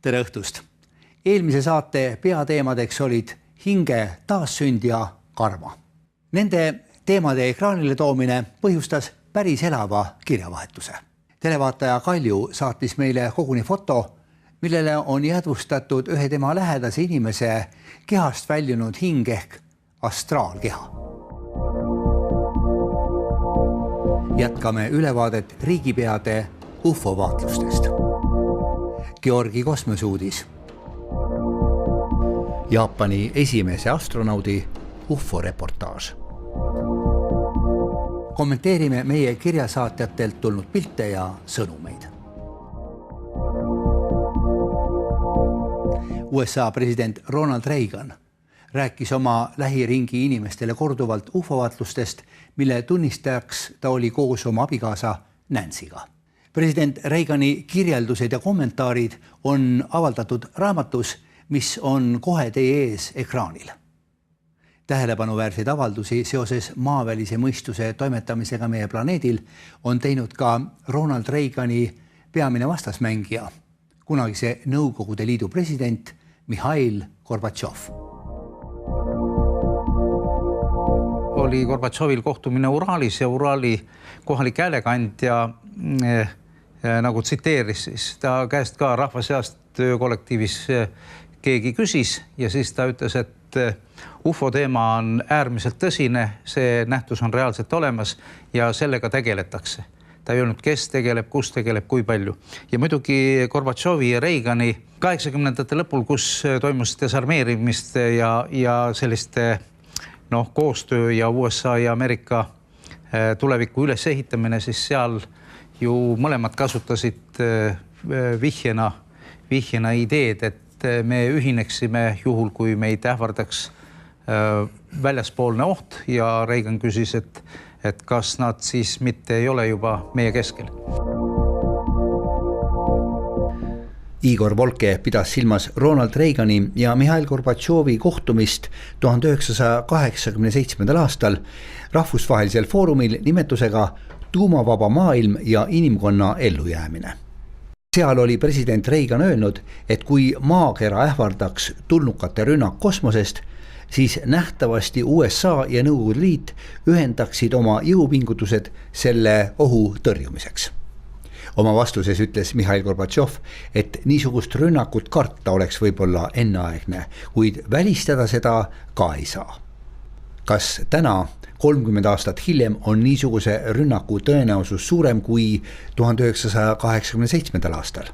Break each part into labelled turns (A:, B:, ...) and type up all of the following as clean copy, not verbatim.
A: Tere õhtust! Eelmise saate peateemadeks olid hinge taassünd ja karma. Nende teemade ekraanile toomine põhjustas päris elava kirjavahetuse. Televaataja Kalju saatis meile koguni foto, millele on jäädvustatud ühe tema lähedase inimese kehast väljunud hing ehk astraalkeha. Jätkame ülevaadet riigipeade UFO-vaatlustest. Georgi kosmoseuudis. Jaapani esimese astronaudi UFO-reportaaž. Kommenteerime meie kirjasaatjatelt tulnud pilte ja sõnumeid. USA president Ronald Reagan rääkis oma lähiringi inimestele korduvalt UFO-vaatlustest, mille tunnistajaks ta oli koos oma abikaasa Nancyga. President Reagani kirjeldused ja kommentaarid on avaldatud raamatus, mis on kohe teie ees ekraanil. Tähelepanuväärseid avaldusi seoses maavälise mõistuse toimetamisega meie planeedil on teinud ka Ronald Reagani peamine vastasmängija, kunagise Nõukogude Liidu president Mihhail Gorbatšov.
B: Oli Gorbatšovil kohtumine Uraalis ja Uraali kohalik häälekandja nagu tsiteeris siis ta käest ka rahva seast töökollektiivis keegi küsis ja siis ta ütles, et UFO teema on äärmiselt tõsine, see nähtus on reaalselt olemas ja sellega tegeletakse. Ta ei öelnud, kes tegeleb, kus tegeleb, kui palju. Ja muidugi Gorbatšovi ja Reagani 80ndate lõpul, kus toimus desarmeerimist ja selliste koostöö ja USA ja Ameerika tuleviku ülesehitamine, siis seal ju mõlemad kasutasid vihjena ideed, et me ühineksime juhul, kui meid ähvardaks väljaspoolne oht ja Reagan küsis, et kas nad siis mitte ei ole juba meie keskel.
A: Igor Volke pidas silmas Ronald Reagani ja Mihhail Gorbatšovi kohtumist 1987. aastal rahvusvahelisel foorumil nimetusega Tuumavaba maailm ja inimkonna ellujäämine. Seal oli president Reagan öelnud, et kui maakera ähvardaks tulnukate rünnak kosmosest, siis nähtavasti USA ja Nõukogude Liit ühendaksid oma jõupingutused selle ohu tõrjumiseks. Oma vastuses ütles Mihhail Gorbatšov, et niisugust rünnakut karta oleks võib-olla enneaegne, kuid välistada seda ka ei saa. Kas täna, 30 aastat hiljem, on niisuguse rünnaku tõenäosus suurem kui 1987. aastal?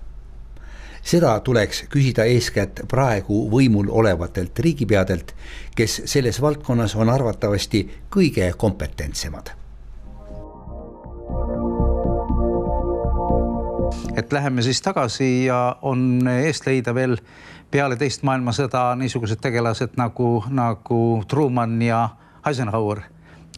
A: Seda tuleks küsida eeskätt praegu võimul olevatelt riigipeadelt, kes selles valdkonnas on arvatavasti kõige kompetentsemad.
B: Et läheme siis tagasi ja on eest leida veel peale teist maailmasõda niisugused tegelased nagu Truman ja Eisenhower,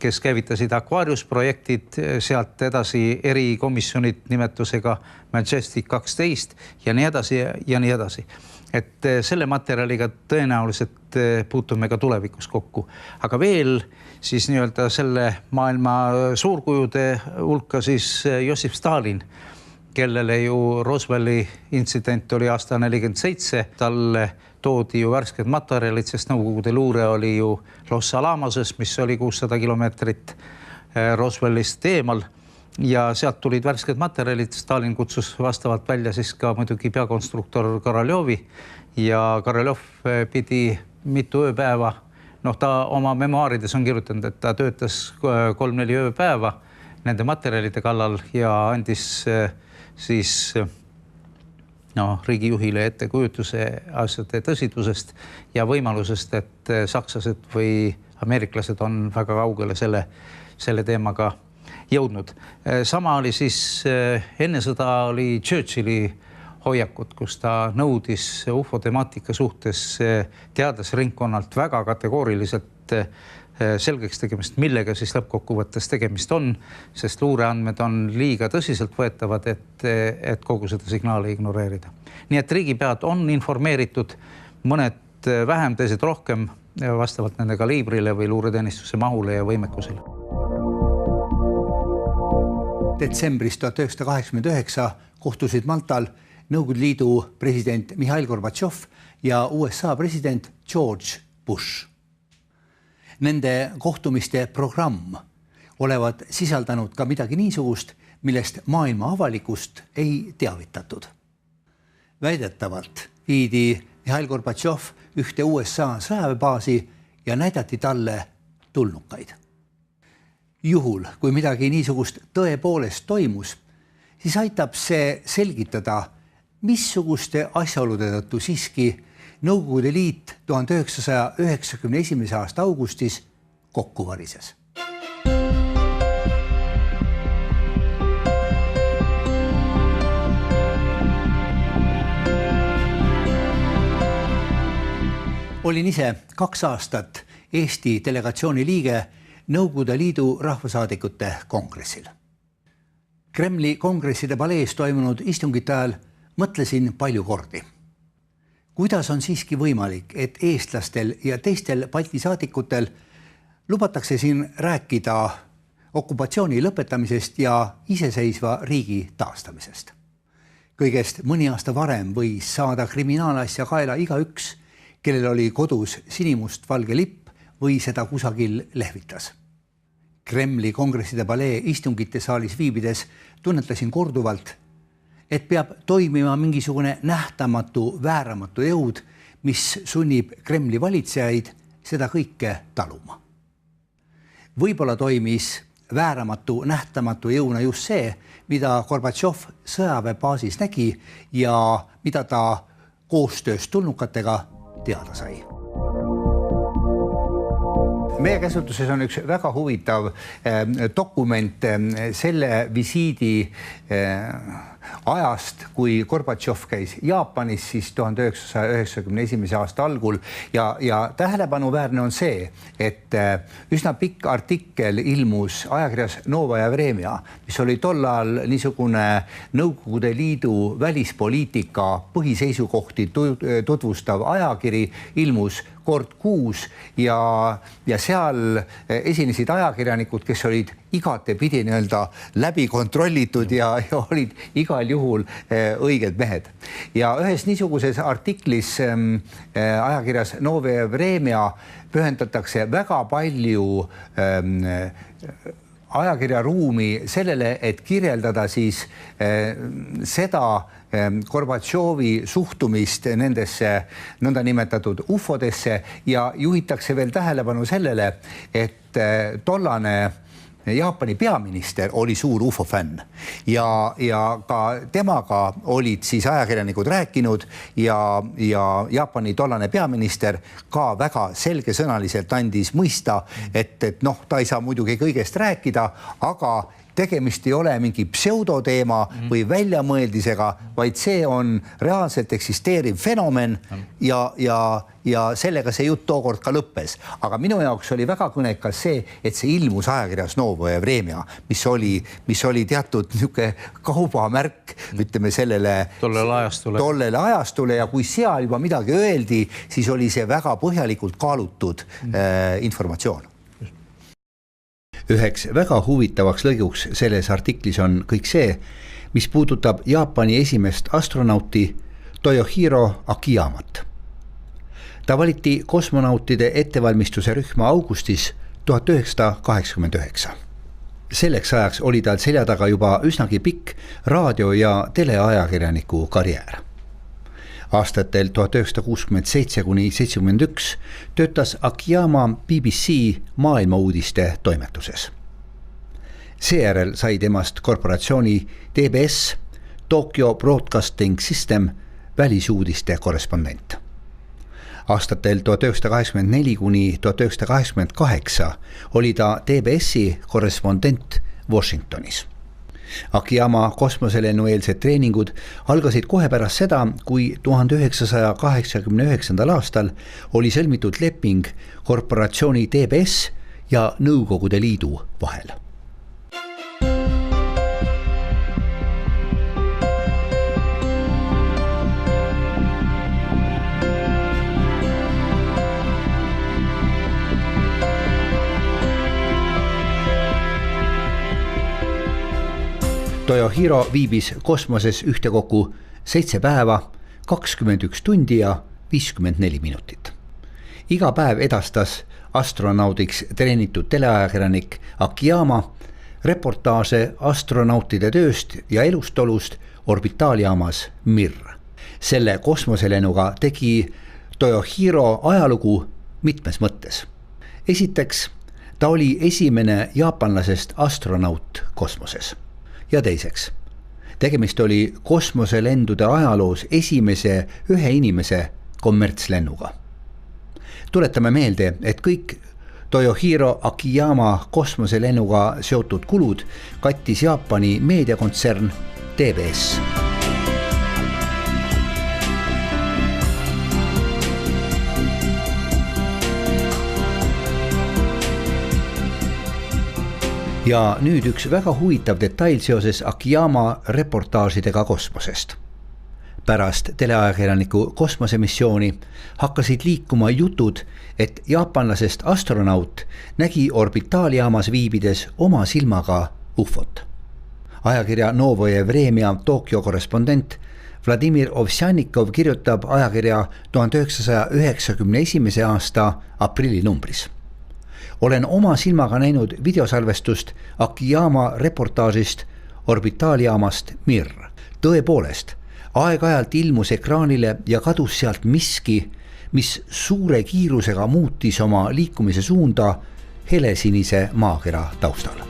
B: kes käivitasid Aquarius-projektid, sealt edasi erikomisjonid nimetusega Majestic 12 ja nii edasi ja nii edasi. Et selle materjaliga tõenäoliselt puutume ka tulevikus kokku. Aga veel siis nii-öelda selle maailma suurkujude hulka siis Jossif Stalin, kellele ju Roswelli intsident oli aasta 47, talle toodi ju värsked materjalid, sest Nõukogude luure oli ju Los Alamoses, mis oli 600 kilomeetrit Roswellist eemal ja sealt tulid värsked materjalid. Stalin kutsus vastavalt välja siis ka muidugi peakonstruktor Koroljovi ja Koroljov pidi mitu ööpäeva, ta oma memoaarides on kirjutanud, et ta töötas 3-4 ööpäeva nende materjalide kallal ja andis siis riigijuhile ettekujutuse asjade tõsidusest ja võimalusest, et sakslased või ameeriklased on väga kaugele selle teemaga jõudnud. Sama oli siis enne sõda oli Churchilli hoiakut, kus ta nõudis UFO temaatika suhtes teadlasringkonnalt väga kategooriliselt selgeks tegemist, millega siis lõppkokkuvõttes tegemist on, sest luureandmed on liiga tõsiselt võetavad, et kogu seda signaali ignoreerida. Nii et riigipead on informeeritud, mõned vähem, teised rohkem, vastavalt nende kaliibrile või luureteenistuse mahule ja võimekusele.
A: Detsembris 1989 kohtusid Maltal Nõukogude Liidu president Mihhail Gorbatšov ja USA president George Bush. Nende kohtumiste programm olevat sisaldanud ka midagi niisugust, millest maailma avalikust ei teavitatud. Väidetavalt viidi Mihhail Gorbatšov ühte USA sõjaväebaasi ja näidati talle tulnukaid. Juhul, kui midagi niisugust tõepoolest toimus, siis aitab see selgitada, missuguste asjaolude tõttu siiski Nõukogude Liit 1991. aasta augustis kokku varises. Olin ise 2 aastat Eesti delegatsiooni liige Nõukogude Liidu rahvasaadikute kongressil. Kremli kongresside palees toimunud istungite ajal mõtlesin palju kordi. Kuidas on siiski võimalik, et eestlastel ja teistel Balti saadikutel lubatakse siin rääkida okupatsiooni lõpetamisest ja iseseisva riigi taastamisest? Kõigest mõni aasta varem võis saada kriminaalasja kaela igaüks, kellel oli kodus sinimust-valge lipp või seda kusagil lehvitas. Kremli kongresside palee istungite saalis viibides tunnetasin korduvalt, et peab toimima mingisugune nähtamatu, vääramatu jõud, mis sunnib Kremli valitsejaid seda kõike taluma. Võib-olla toimis vääramatu, nähtamatu jõuna just see, mida Gorbatšov sõjaväebaasis nägi ja mida ta koostöös tulnukatega teada sai. Meie käsutuses on üks väga huvitav dokument selle visiidi ajast, kui Gorbatšov käis Jaapanis siis 1991. aasta algul ja tähelepanuväärne on see, et üsna pikk artikkel ilmus ajakirjas Novaja Vremja, mis oli tollal niisugune Nõukogude Liidu välispoliitika põhiseisukohti tutvustav ajakiri, ilmus kord kuus ja seal esinesid ajakirjanikud, kes olid igatepidi läbi kontrollitud ja olid igal juhul õiged mehed. Ja ühes niisuguses artiklis ajakirjas Novaja Vremja pühendatakse väga palju ajakirjaruumi sellele, et kirjeldada siis seda Gorbatšovi suhtumist nendesse nõndanimetatud ufodesse ja juhitakse veel tähelepanu sellele, et tollane Jaapani peaminister oli suur UFO-fänn ja ka temaga olid siis ajakirjanikud rääkinud ja Jaapani tollane peaminister ka väga selgesõnaliselt andis mõista, et ta ei saa muidugi kõigest rääkida, aga tegemist ei ole mingi pseudoteema või väljamõeldisega, vaid see on reaalselt eksisteeriv fenomen ja sellega see jutt tookord ka lõppes. Aga minu jaoks oli väga kõnekas see, et see ilmus ajakirjas Novaja Vremja, mis oli teatud niisugune kaubamärk, ütleme tollele ajastule ja kui seal juba midagi öeldi, siis oli see väga põhjalikult kaalutud informatsioon. Üheks väga huvitavaks lõiguks selles artiklis on kõik see, mis puudutab Jaapani esimest astronauti Toyohiro Akiyamat. Ta valiti kosmonautide ettevalmistuse rühma augustis 1989. Selleks ajaks oli tal selja taga juba üsnagi pikk raadio- ja teleajakirjaniku karjäär. Aastatel 1967–71 töötas Akiyama BBC maailmauudiste toimetuses. Seejärel sai temast korporatsiooni TBS, Tokyo Broadcasting System, välisuudiste korrespondent. Aastatel 1984–1988 oli ta TBS-i korrespondent Washingtonis. Akiyama kosmoselennueelsed treeningud algasid kohe pärast seda, kui 1989. aastal oli sõlmitud leping korporatsiooni TBS ja Nõukogude Liidu vahel. Toyohiro viibis kosmoses ühtekokku 7 päeva, 21 tundi ja 54 minutit. Iga päev edastas astronaudiks treenitud teleajakirjanik Akiyama reportaaže astronautide tööst ja elustolust orbitaaljaamas Mir. Selle kosmoselennuga tegi Toyohiro ajalugu mitmes mõttes. Esiteks, ta oli esimene jaapanlasest astronaut kosmoses. Ja teiseks, tegemist oli kosmoselendude ajaloos esimese ühe inimese kommertslennuga. Tuletame meelde, et kõik Toyohiro Akiyama kosmoselennuga seotud kulud kattis Jaapani meediakontsern TBS. Ja nüüd üks väga huvitav detail seoses Akiyama reportaažidega kosmosest. Pärast teleajakirjaniku kosmosemissiooni hakkasid liikuma jutud, et jaapanlasest astronaut nägi orbitaaljaamas viibides oma silmaga ufot. Ajakirja Novoje Vremja Tokyo korrespondent Vladimir Ovsjannikov kirjutab ajakirja 1991. aasta aprillinumbris. Olen oma silmaga näinud videosalvestust Akiyama reportaažist orbitaaljaamast Mir. Tõepoolest, aeg-ajalt ilmus ekraanile ja kadus sealt miski, mis suure kiirusega muutis oma liikumise suunda helesinise maakera taustal.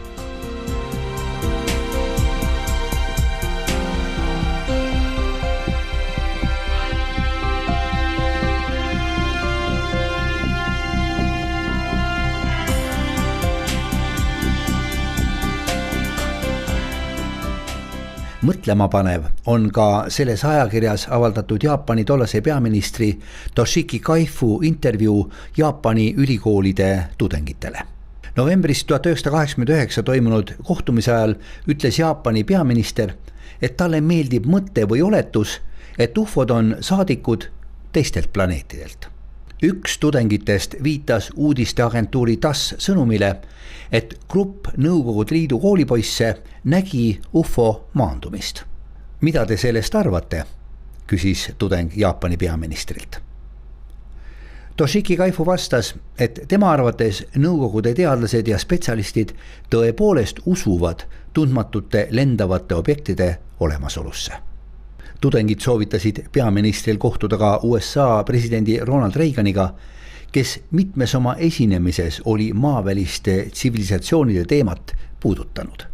A: Mõtlema panev on ka selles ajakirjas avaldatud Jaapani tollase peaministri Toshiki Kaifu intervjuu Jaapani ülikoolide tudengitele. Novembris 1989 toimunud kohtumise ajal ütles Jaapani peaminister, et talle meeldib mõte või oletus, et ufod on saadikud teistelt planeetidelt. Üks tudengitest viitas uudisteagentuuri TASS sõnumile, et grupp Nõukogude Liidu koolipoisse nägi UFO maandumist. Mida te sellest arvate? Küsis tudeng Jaapani peaministrilt. Toshiki Kaifu vastas, et tema arvates Nõukogude teadlased ja spetsialistid tõepoolest usuvad tundmatute lendavate objektide olemasolusse. Tudengid soovitasid peaministril kohtuda ka USA presidendi Ronald Reaganiga, kes mitmes oma esinemises oli maaväliste tsivilisatsioonide teemat puudutanud.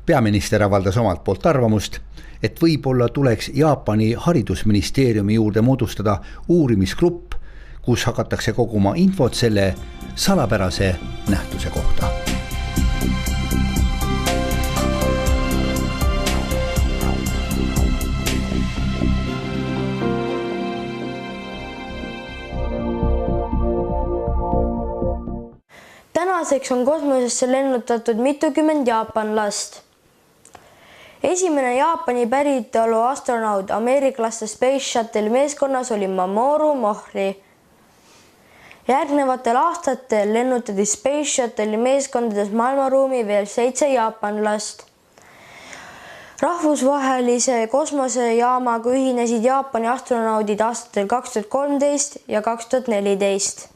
A: Peaminister avaldas omalt poolt arvamust, et võib-olla tuleks Jaapani haridusministeeriumi juurde moodustada uurimisgrupp, kus hakatakse koguma infot selle salapärase nähtuse kohta.
C: Tänaseks on kosmosesse lennutatud mitukümmend jaapanlast. Esimene Jaapani päritolu astronaut ameeriklaste Space Shuttle meeskonnas oli Mamoru Mohri. Järgnevatel aastatel lennutati Space Shuttle'i meeskondades maailmaruumi veel 7 jaapanlast. Rahvusvahelise kosmosejaamaga ühinesid Jaapani astronaudid aastatel 2013 ja 2014.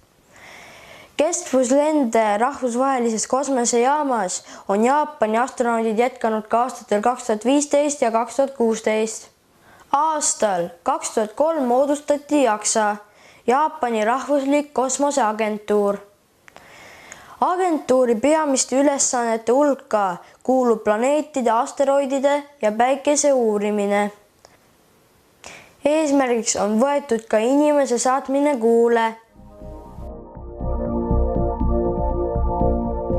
C: Kestvuslende rahvusvahelises kosmosejaamas on Jaapani astronaudid jätkanud ka aastatel 2015 ja 2016. Aastal 2003 moodustati JAXA, Jaapani rahvuslik kosmoseagentuur. Agentuuri peamiste ülesannete hulka kuulub planeetide, asteroidide ja päikese uurimine. Eesmärgiks on võetud ka inimese saatmine Kuule.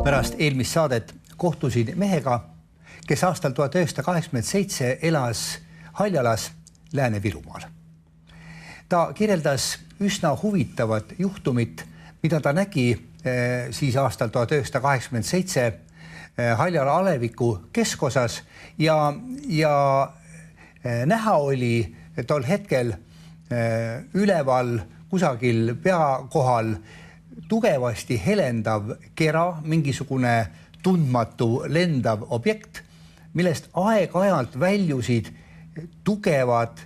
A: Pärast eelmist saadet kohtusid mehega, kes aastal 1987 elas Haljalas Lääne-Virumaal. Ta kirjeldas üsna huvitavat juhtumit, mida ta nägi siis aastal 1987 Haljala aleviku keskosas ja näha oli tol hetkel üleval kusagil pea kohal tugevasti helendav kera, mingisugune tundmatu lendav objekt, millest aeg-ajalt väljusid tugevad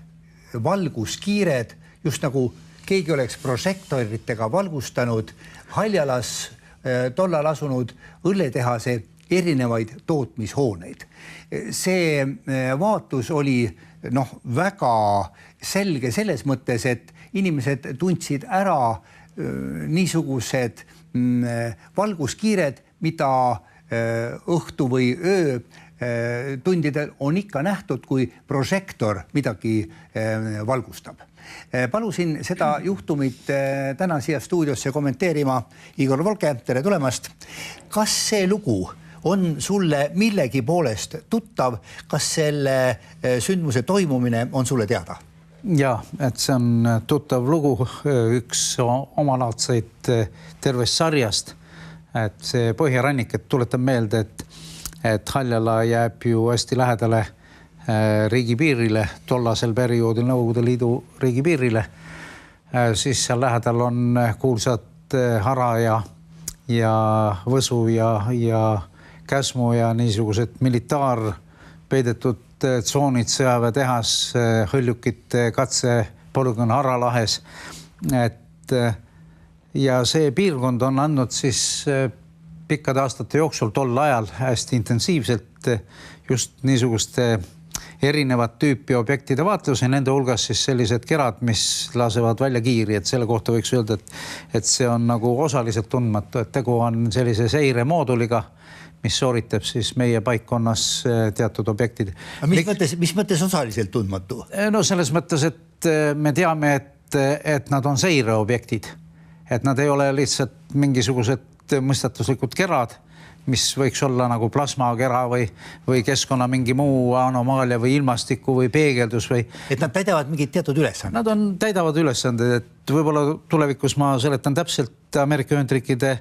A: valguskiired, just nagu keegi oleks prožektoritega valgustanud Haljalas tollal asunud õlletehase erinevaid tootmishooneid. See vaatus oli väga selge selles mõttes, et inimesed tundsid ära niisugused valguskiired, mida õhtu või öö tundidel on ikka nähtud, kui prožektor midagi valgustab. Palusin seda juhtumit täna siia stuudiosse kommenteerima Igor Volke, tere tulemast. Kas see lugu on sulle millegi poolest tuttav? Kas selle sündmuse toimumine on sulle teada?
B: Ja, et see on tuttav lugu, üks omalaadseid tervest sarjast. Et see põhjarannik, et tuletan meelde, et Haljala jääb ju hästi lähedale riigipiirile, tollasel perioodil Nõukogude Liidu riigipiirile. Siis seal lähedal on kuulsad Hara ja Võsu ja Käsmu ja niisugused militaar peidetud tsoonid, sõjaväetehas, hõljukite katse polügoon Hara lahes. Ja see piirkond on andnud siis pikkade aastate jooksul tol ajal hästi intensiivselt just niisuguste erinevat tüüpi objektide vaatluse, nende hulgas siis sellised kerad, mis lasevad välja kiiri, et selle kohta võiks öelda, et see on nagu osaliselt tundmatu, et tegu on sellise seiremooduliga, mis sooritab siis meie paikkonnas teatud objektid.
A: Mis mõttes osaliselt tundmatu?
B: No selles mõttes, et me teame, et nad on seireobjektid, et nad ei ole lihtsalt mingisugused mõistatuslikud kerad, mis võiks olla nagu plasmakera või keskkonna mingi muu anomaalia või ilmastiku või peegeldus või... Et nad täidavad mingid teatud ülesanded? Nad täidavad ülesanded, et võib-olla tulevikus ma seletan täpselt Ameerika Ühendriikide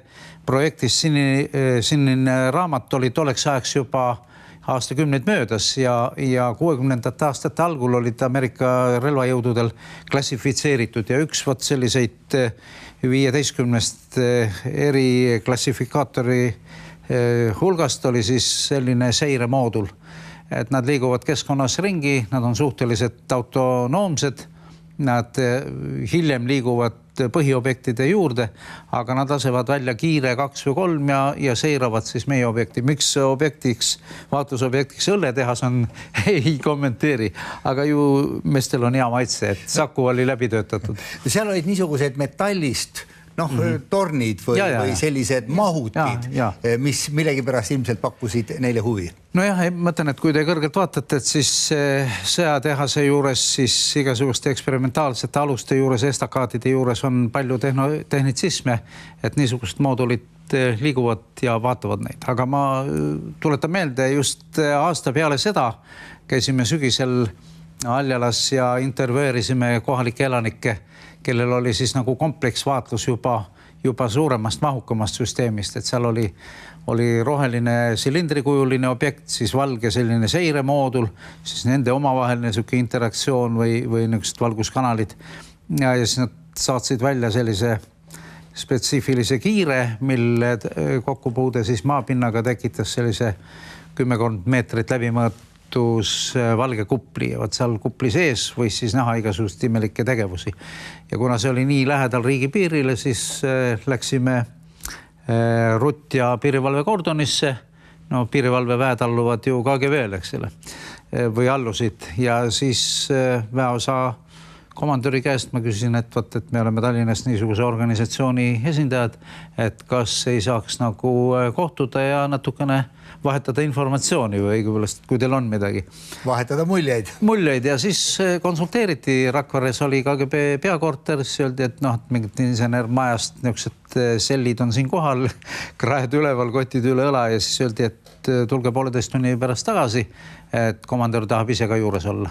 B: projektis Sinine raamat oli tolleks ajaks juba aastakümneid möödas ja 60ndate aastate algul olid Ameerika relvajõududel klassifitseeritud ja üks selliseid 15 eri klassifikaatori hulgast oli siis selline seiremoodul, et nad liiguvad keskkonnas ringi, nad on suhteliselt autonoomsed, nad hiljem liiguvad põhiobjektide juurde, aga nad lasevad välja kiire 2 või 3 ja seiravad siis meie objekti. Miks vaatlusobjektiks õlletehas on, ei kommenteeri, aga ju meestel on hea maitse, et Saku oli läbi töötatud. Seal
A: olid niisugused metallist tornid või sellised mahutid, mis millegipärast ilmselt pakkusid neile huvi.
B: Nojah, mõtlen, et kui te kõrgelt vaatate, et siis sõjatehase juures, siis igasuguste eksperimentaalsete aluste juures, estakaatide juures on palju tehnitsisme, et niisugust moodulid liiguvad ja vaatavad neid. Aga ma tuletan meelde, just aasta peale seda käisime sügisel Haljalas ja intervjueerisime kohalikke elanikke, kellel oli siis nagu kompleksvaatlus juba suuremast mahukamast süsteemist, et seal oli roheline silindrikujuline objekt, siis valge selline seiremoodul, siis nende omavaheline selline interaktsioon või niisugused valguskanalid ja siis nad saatsid välja sellise spetsiifilise kiire, mille kokkupuude siis maapinnaga tekitas sellise 10 meetrit läbimõõt valge kupli ja seal kupli sees võis siis näha igasugust imelikke tegevusi. Ja kuna see oli nii lähedal riigipiirile, siis läksime rutt- ja piirivalve kordonisse. No piirivalveväed alluvad ju KGB-le, eks selle, või allusid. Ja siis väeosa komandöri käest ma küsisin, et me oleme Tallinnas niisuguse organisatsiooni esindajad, et kas ei saaks nagu kohtuda ja natukene vahetada informatsiooni või õigupoolest, kui teil on midagi.
A: Vahetada muljeid.
B: Muljeid ja siis konsulteeriti, Rakveres oli KGB peakorter, siis öeldi, et mingid insenermajast niisugused sellid on siin kohal, kraed üleval, kotid üle õla ja siis öeldi, et tulge 1,5 tunni pärast tagasi, et komandör tahab ise ka juures olla.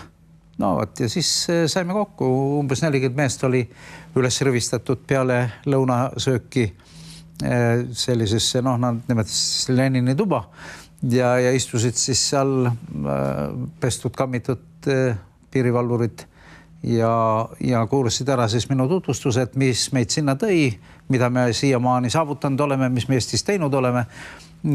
B: No ja siis saime kokku, umbes 40 meest oli üles rivistatud peale lõunasööki sellisesse, nad nimetasid Lenini tuba ja istusid siis seal pestud, kammitud piirivalvurid ja kuulasid ära siis minu tutvustused, mis meid sinna tõi, mida me siiamaani saavutanud oleme, mis me Eestis teinud oleme.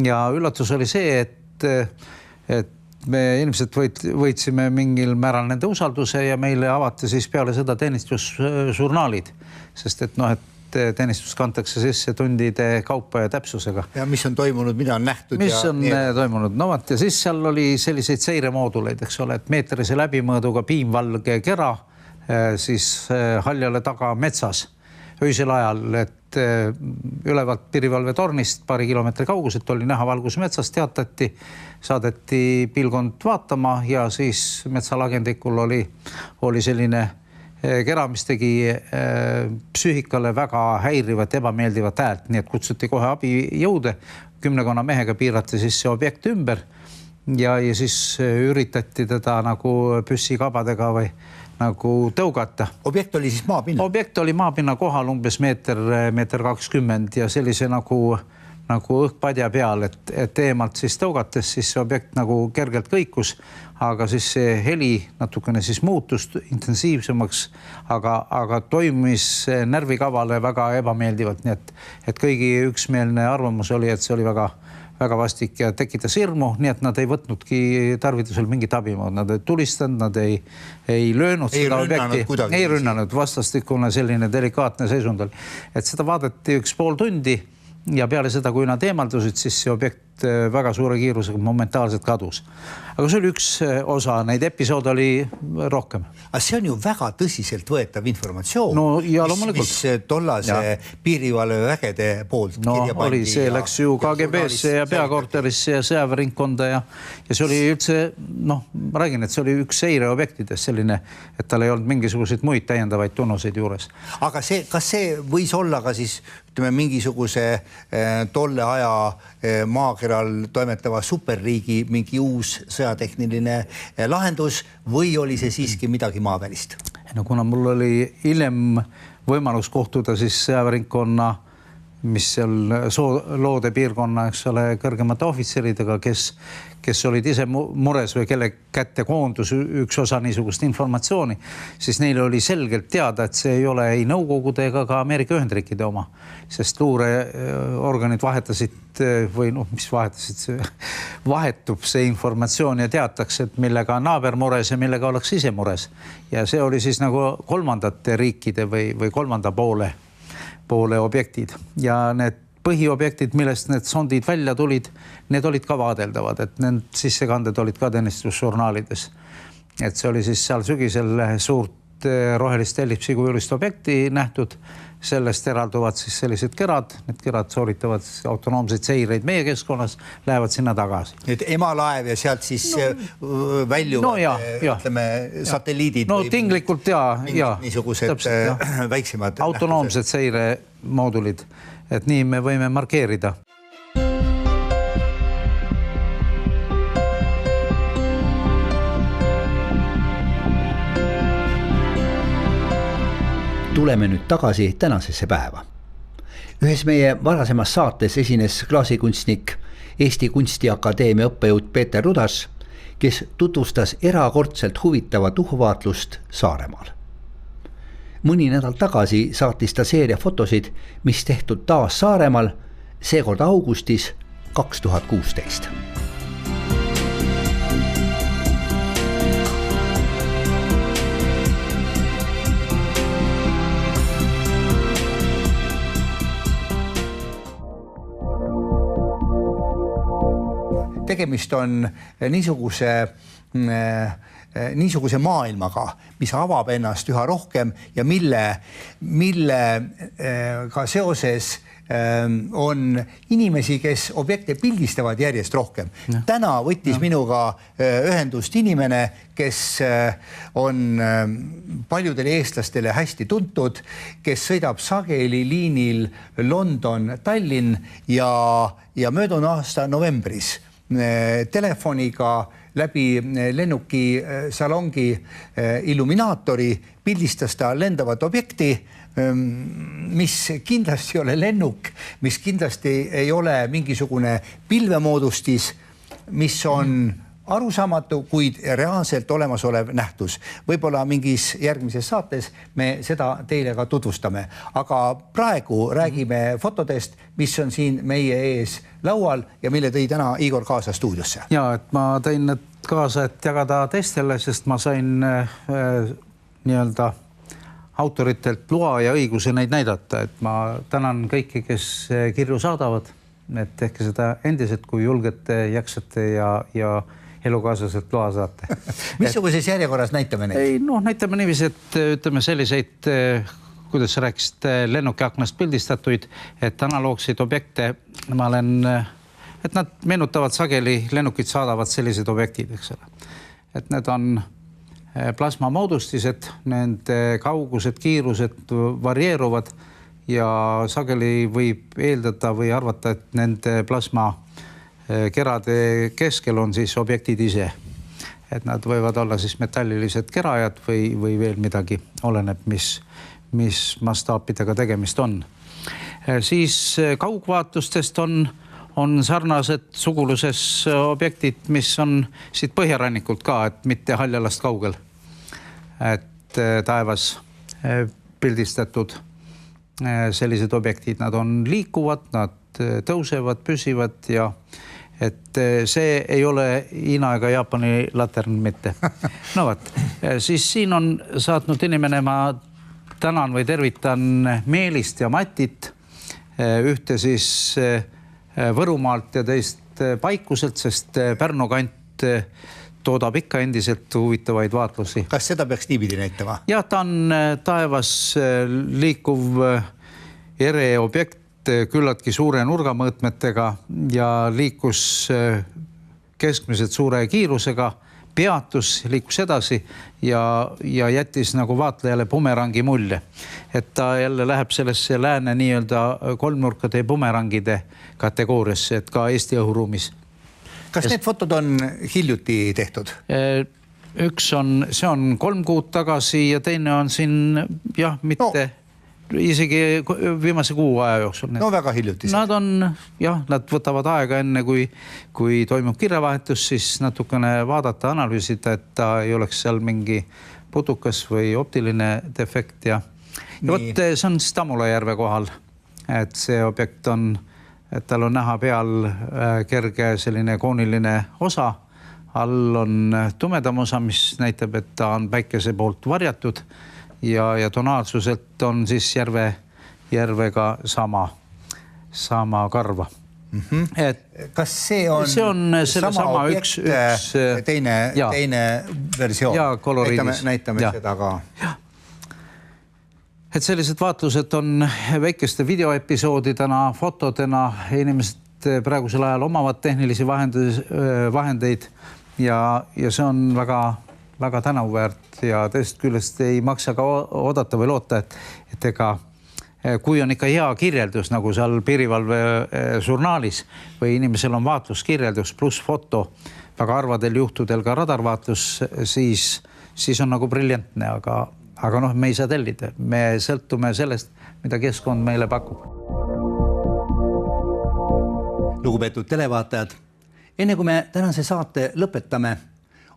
B: Ja üllatus oli see, et me ilmselt võitsime mingil määral nende usalduse ja meile avati siis peale seda teenistusžurnaalid, sest et noh, et teenistus kantakse sisse tundide kaupa ja täpsusega.
A: Ja mis on toimunud, mida on nähtud?
B: Mis on toimunud? No vaat, ja siis seal oli selliseid seiremooduleid, eks ole, et meetrise läbimõõduga piimvalge kera siis haljale taga metsas öisel ajal, et ülevalt piirivalvetornist paari kilomeetri kauguselt oli näha valgus metsas, teatati, saadeti pilgond vaatama ja siis metsalagendikul oli selline kera, mis tegi psüühikale väga häirivat, ebameeldivat häält, nii et kutsuti kohe abijõude, 10 mehega piirati siis see objekt ümber ja siis üritati teda nagu püssikabadega või nagu tõugata.
A: Objekt oli siis maapinna?
B: Objekt oli maapinna kohal umbes meeter 20 ja sellise nagu õhkpadja peal, et eemalt siis tõugates, siis see objekt nagu kergelt kõikus, aga siis see heli natukene siis muutus intensiivsemaks, aga toimis närvikavale väga ebameeldivalt, nii et kõigi üksmeelne arvamus oli, et see oli väga vastik ja tekitas hirmu, nii et nad ei võtnudki tarvitusel mingit abimaad, nad ei tulistanud, nad ei löönud seda objekti, ei rünnanud, vastastikune selline delikaatne seisund oli. Et seda vaadati 1,5 tundi ja peale seda, kui nad eemaldusid, siis see objekt väga suure kiirusega momentaalselt kadus. Aga see oli üks osa, neid episoode oli rohkem.
A: Aga see on ju väga tõsiselt võetav informatsioon,
B: no, ja
A: mis tollase piirivalvevägede poolt kirja pandi.
B: See läks ju KGB-sse ja peakorterisse ja sõjaväeringkonda ja see oli üldse, noh, ma räägin, et see oli üks seireobjektidest selline, et tal ei olnud mingisuguseid muid täiendavaid tunnuseid juures.
A: Aga kas see võis olla ka siis, ütleme, mingisuguse tolle aja maakeral toimetava superriigi mingi uus sõjatehniline lahendus või oli see siiski midagi maavälist?
B: No kuna mul oli hiljem võimalus kohtuda siis sõjaväeringkonna, mis seal loode piirkonna, eks ole, kõrgemate ohvitseridega, kes olid ise mures või kelle kätte koondus üks osa niisugust informatsiooni, siis neile oli selgelt teada, et see ei ole ei Nõukogude ega ka Ameerika Ühendriikide oma, sest luureorganid vahetasid või noh, mis vahetasid, vahetub see informatsioon ja teatakse, et millega on naaber mures ja millega oleks ise mures. Ja see oli siis nagu kolmandate riikide või kolmanda poole objektid ja need põhiobjektid, millest need sondid välja tulid, need olid ka vaadeldavad, et need sissekanded olid ka teenistusžurnaalides. Et see oli siis seal sügisel suurt rohelist ellipsikujulist objekti nähtud, sellest eralduvad siis sellised kerad, need kerad sooritavad autonoomseid seireid meie keskkonnas, lähevad sinna tagasi.
A: Nüüd emalaev ja sealt siis väljuvad, ütleme, satelliidid.
B: No tinglikult ja
A: niisugused väiksemad.
B: Autonoomsed seiremoodulid, et nii me võime markeerida.
A: Tuleme nüüd tagasi tänasesse päeva. Ühes meie varasemas saates esines klaasikunstnik Eesti Kunstiakadeemia õppejõud Peeter Rudas, kes tutvustas erakordselt huvitavat uhuvaatlust Saaremaal. Mõni nädal tagasi saatis ta seeria fotosid, mis tehtud taas Saaremaal, seekord augustis 2016. Tegemist on niisuguse maailmaga, mis avab ennast üha rohkem ja millega seoses on inimesi, kes objekte pildistavad järjest rohkem. Täna võttis minuga ühendust inimene, kes on paljudele eestlastele hästi tuntud, kes sõidab sageli liinil London-Tallinn ja möödunud aasta novembris telefoniga läbi lennuki salongi illuminaatori pildistas ta lendavat objekti, mis kindlasti ei ole lennuk, mis kindlasti ei ole mingisugune pilvemoodustis, mis on arusaamatu, kuid reaalselt olemasolev nähtus. Võib-olla mingis järgmises saates me seda teile ka tutvustame. Aga praegu räägime fotodest, mis on siin meie ees laual ja mille tõi täna Igor kaasa stuudiosse.
B: Ja, et ma tõin need kaasa, et jagada teistele, sest ma sain nii-öelda autoritelt loa ja õiguse neid näidata, et ma tänan kõiki, kes kirju saadavad, et tehke seda endiselt, kui julgete, jaksate ja elukaaslaselt loa saate.
A: Missuguses järjekorras näitame neid?
B: Ei, näitame niiviisi, et ütleme selliseid, kuidas sa rääkisid, lennuki aknast pildistatuid, et analoogseid objekte ma olen, et nad meenutavad sageli, lennukid saadavad sellised objektid, eks ole. Et need on plasmamoodustised, nende kaugused, kiirused varieeruvad ja sageli võib eeldada või arvata, et nende plasmakerade keskel on siis objektid ise. Et nad võivad olla siis metallilised kerajad või veel midagi, oleneb, mis mastaapidega tegemist on. Siis kaugvaatlustest on sarnased suguluses objektid, mis on siit põhjarannikult ka, et mitte Haljalast kaugel. Et taevas pildistatud sellised objektid, nad on liikuvad, nad tõusevad, püsivad ja et see ei ole Hiina ega Jaapani latern mitte. No võt, siis siin on saatnud inimene, ma tänan või tervitan Meelist ja Matit, ühte siis Võrumaalt ja teist Paikuselt, sest Pärnu kant toodab ikka endiselt huvitavaid vaatlusi.
A: Kas seda peaks niipidi näitama?
B: Ja ta on taevas liikuv objekt küllaltki suure nurgamõõtmetega ja liikus keskmiselt suure kiirusega, peatus, liikus edasi ja jättis nagu vaatlejale bumerangi mulje. Et ta jälle läheb sellesse lääne nii-öelda kolmnurkade ja bumerangide kategooriasse, et ka Eesti õhuruumis.
A: Kas need fotod on hiljuti tehtud?
B: Üks on, see on 3 kuud tagasi ja teine on siin, mitte isegi viimase kuu aja jooksul.
A: No väga hiljuti.
B: Nad on, nad võtavad aega enne, kui toimub kirjavahetus, siis natukene vaadata, analüüsida, et ta ei oleks seal mingi putukas või optiline defekt ja vot see on Stamulajärve kohal, et see objekt on, et tal on näha peal kerge selline kooniline osa, all on tumedam osa, mis näitab, et ta on päikese poolt varjatud ja tonaalsuselt on siis järvega sama karva.
A: Kas see on sama objekt, teine versioon?
B: Ja koloriidis.
A: Näitame seda ka.
B: Et sellised vaatlused on väikeste videoepisoodidena, fotodena, inimesed praegusel ajal omavad tehnilisi vahendeid ja see on väga tänavuväärt ja teist küljest ei maksa ka oodata või loota, et ega kui on ikka hea kirjeldus, nagu seal piirivalve žurnaalis või inimesel on vaatluskirjeldus pluss foto, väga harvadel juhtudel ka radarvaatlus, siis on nagu briljantne, aga me ei saa tellida. Me sõltume sellest, mida keskkond meile pakub.
A: Lugupeetud televaatajad, enne kui me tänase saate lõpetame,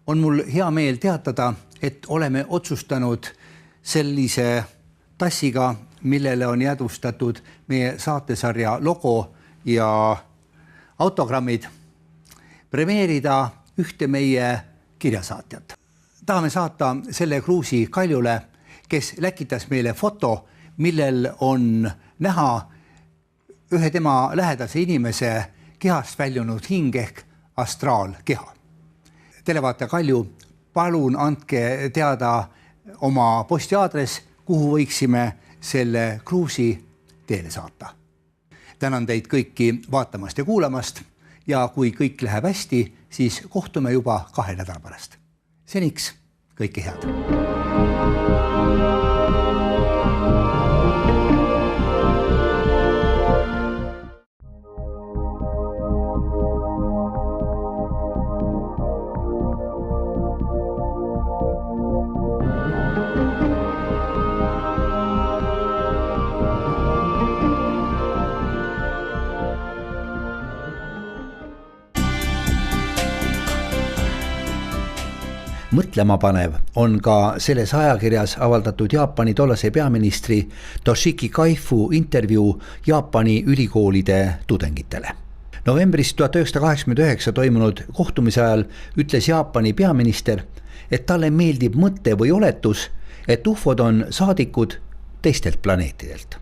A: on mul hea meel teatada, et oleme otsustanud sellise tassiga, millele on jäädvustatud meie saatesarja logo ja autogrammid, premeerida ühte meie kirjasaatjat. Tahame saata selle kruusi Kaljule, kes läkitas meile foto, millel on näha ühe tema lähedase inimese kehast väljunud hing ehk astraalkeha. Televaataja Kalju, palun andke teada oma postiaadress, kuhu võiksime selle kruusi teele saata. Tänan teid kõiki vaatamast ja kuulamast ja kui kõik läheb hästi, siis kohtume juba 2 nädala pärast. Seniks kõike head. Mõtlema panev on ka selles ajakirjas avaldatud Jaapani tollase peaministri Toshiki Kaifu intervjuu Jaapani ülikoolide tudengitele. Novembris 1989 toimunud kohtumise ajal ütles Jaapani peaminister, et talle meeldib mõte või oletus, et ufod on saadikud teistelt planeetidelt.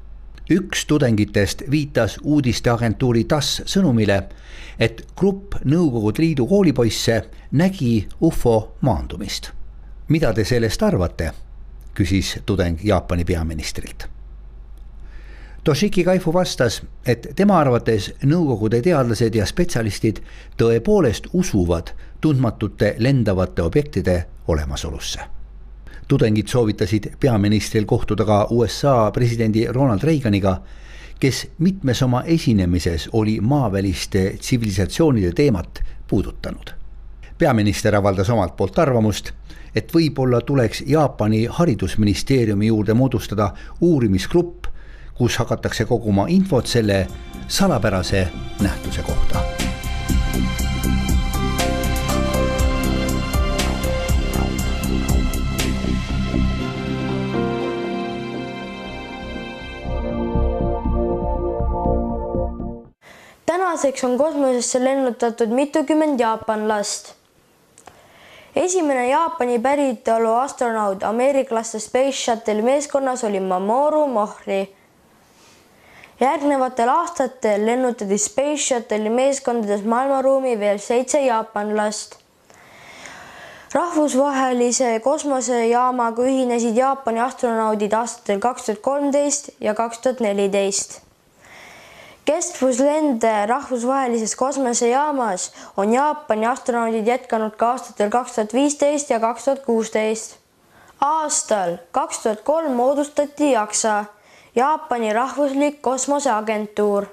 A: Üks tudengitest viitas uudisteagentuuri TASS sõnumile, et grupp Nõukogude Liidu koolipoisse nägi ufo maandumist. Mida te sellest arvate? Küsis tudeng Jaapani peaministrilt. Toshiki Kaifu vastas, et tema arvates nõukogude teadlased ja spetsialistid tõepoolest usuvad tundmatute lendavate objektide olemasolusse. Tudengid soovitasid peaministril kohtuda ka USA presidendi Ronald Reaganiga, kes mitmes oma esinemises oli maaväliste tsivilisatsioonide teemat puudutanud. Peaminister avaldas omalt poolt arvamust, et võib-olla tuleks Jaapani haridusministeeriumi juurde moodustada uurimisgrupp, kus hakatakse koguma infot selle salapärase nähtuse kohta.
C: Tänaseks on kosmosesse lennutatud mitukümmend jaapanlast. Esimene Jaapani päritolu astronaut ameeriklaste Space Shuttle meeskonnas oli Mamoru Mohri. Järgnevatel aastatel lennutati Space Shuttle'i meeskondades maailmaruumi veel 7 jaapanlast. Rahvusvahelise kosmosejaamaga ühinesid Jaapani astronaudid aastatel 2013 ja 2014. Kestvuslende rahvusvahelises kosmosejaamas on Jaapani astronaudid jätkanud ka aastatel 2015 ja 2016. Aastal 2003 moodustati JAXA, Jaapani rahvuslik kosmoseagentuur.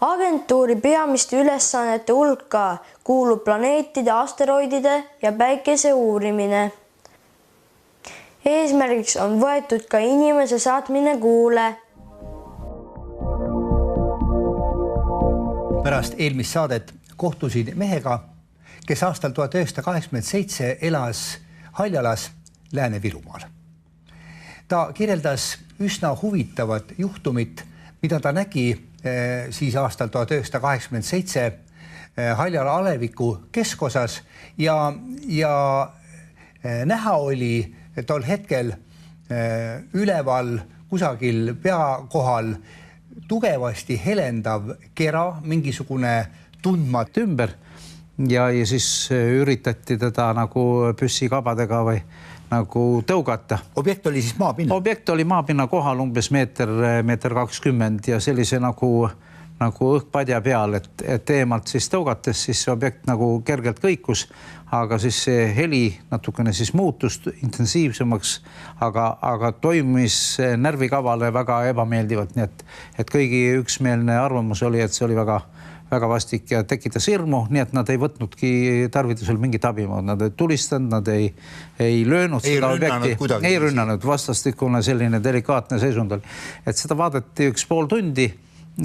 C: Agentuuri peamiste ülesannete hulka kuulub planeetide, asteroidide ja päikese uurimine. Eesmärgiks on võetud ka inimese saatmine Kuule.
A: Pärast eelmist saadet kohtusin mehega, kes aastal 1987 elas Haljalas Lääne-Virumaal. Ta kirjeldas üsna huvitavat juhtumit, mida ta nägi siis aastal 1987 Haljala aleviku keskosas ja näha oli tol hetkel üleval kusagil pea kohal tugevasti helendav kera, mingisugune tundmatu
B: ümber ja siis üritati teda nagu püssikabadega või nagu tõugata.
A: Objekt oli siis maapinna?
B: Objekt oli maapinna kohal umbes meeter 20 ja sellise nagu õhkpadja peal, et eemalt siis tõugates, siis see objekt nagu kergelt kõikus, aga siis see heli natukene siis muutus intensiivsemaks, aga toimis närvikavale väga ebameeldivalt, nii et kõigi üksmeelne arvamus oli, et see oli väga vastik ja tekitas hirmu, nii et nad ei võtnudki tarvitusel mingit abimaad, nad ei tulistanud, nad ei löönud seda objekti, ei rünnanud, vastastikune selline delikaatne seisund oli. Et seda vaadati 1,5 tundi